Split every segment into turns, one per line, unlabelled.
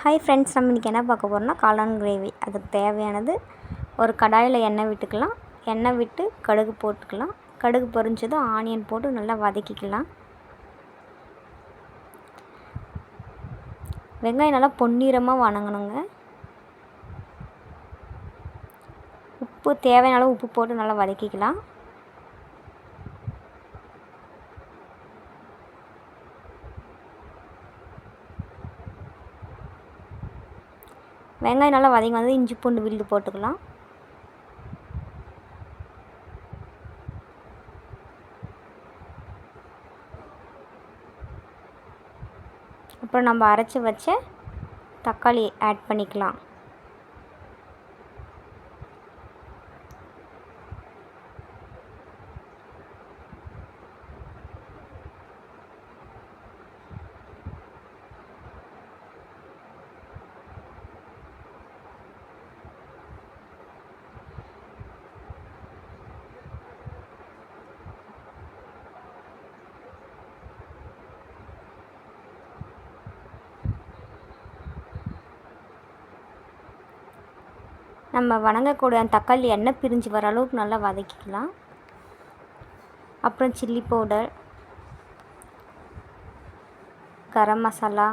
Hi friends, நம்ம இன்றைக்கி என்ன பார்க்க போகிறோம்னா காளான் கிரேவி. அதுக்கு தேவையானது ஒரு கடாயில் எண்ணெய் விட்டுக்கலாம். எண்ணெய் விட்டு கடுகு போட்டுக்கலாம். கடுகு பொரிஞ்சதும் ஆனியன் போட்டு நல்லா வதக்கிக்கலாம். வெங்காயம் நல்லா பொன்னிறமாக வதங்கணுங்க. உப்பு தேவையான அளவு உப்பு போட்டு நல்லா வதக்கிக்கலாம். வெங்காயம் நல்லா வதங்கி வந்து இஞ்சி பூண்டு விழுது போட்டுக்கலாம். அப்புறம் நம்ம அரைச்சி வச்ச தக்காளி ஆட் பண்ணிக்கலாம். நம்ம வதங்கக்கூடிய அந்த தக்காளி எண்ணெய் பிரிஞ்சு வர அளவுக்கு நல்லா வதக்கிக்கலாம். அப்புறம் chilli powder, garam masala,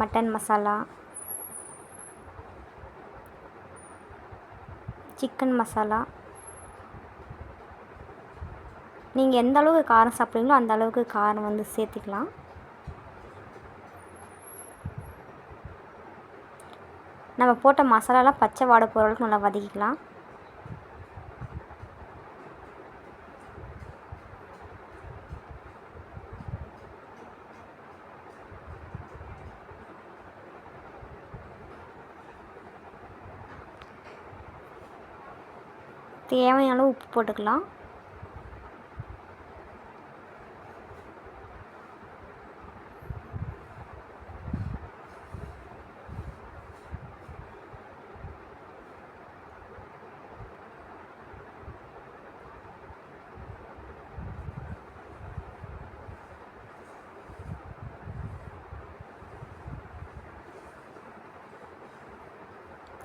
mutton masala, chicken masala, நீங்கள் எந்த அளவுக்கு காரம் சாப்பிட்றீங்களோ அந்த அளவுக்கு காரம் வந்து சேர்த்துக்கலாம். நம்ம போட்ட மசாலாலாம் பச்சை வாடை போகிற அளவுக்கு நல்லா வதக்கிக்கலாம். தேவையான அளவு உப்பு போட்டுக்கலாம்.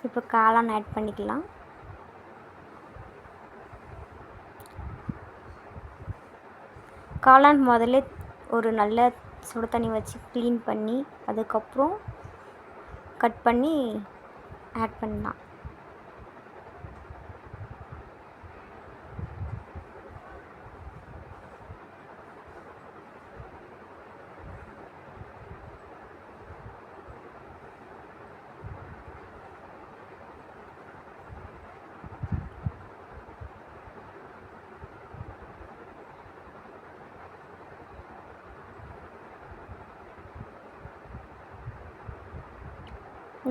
இப்போ காளான் ஆட் பண்ணிக்கலாம். காளான் முதல்ல ஒரு நல்ல சுடு தண்ணி வச்சு க்ளீன் பண்ணி அதுக்கப்புறம் கட் பண்ணி ஆட் பண்ணலாம்.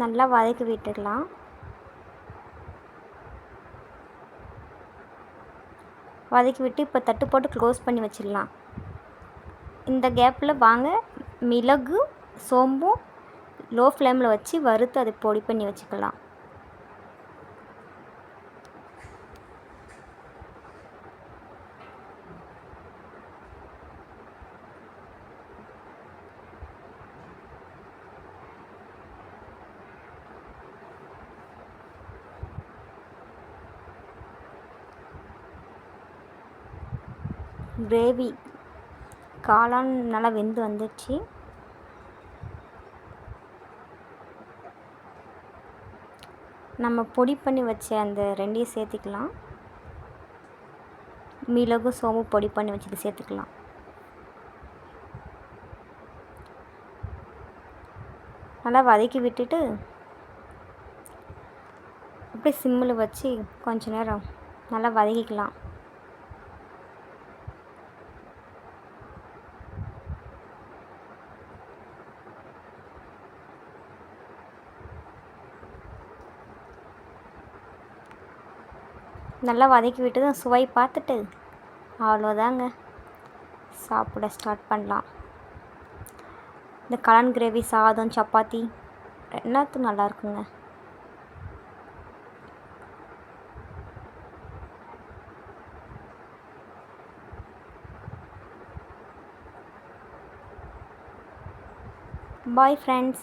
நல்லா வதக்கி விட்டுடலாம். வதக்கி விட்டு இப்போ தட்டு போட்டு க்ளோஸ் பண்ணி வச்சிடலாம். இந்த கேப்பில் வாங்க மிளகு சோம்பும் லோ ஃப்ளேமில் வச்சு வறுத்து அதை பொடி பண்ணி வச்சுக்கலாம். கிரேவி காளான் நல்லா வெந்து வந்துடுச்சு. நம்ம பொடி பண்ணி வச்ச அந்த ரெண்டையும் சேர்த்துக்கலாம். மிளகு சோம்பு பொடி பண்ணி வச்சுட்டு சேர்த்துக்கலாம். நல்லா வதக்கி விட்டுட்டு அப்படியே சிம்மில் வச்சு கொஞ்ச நேரம் நல்லா வதக்கிக்கலாம். நல்லா வதக்கி விட்டு தான் சுவை பார்த்துட்டு அவ்வளோதாங்க, சாப்பிட ஸ்டார்ட் பண்ணலாம். இந்த காளான் கிரேவி சாதம் சப்பாத்தி எல்லாத்துக்கும் நல்லாயிருக்குங்க. Bye friends.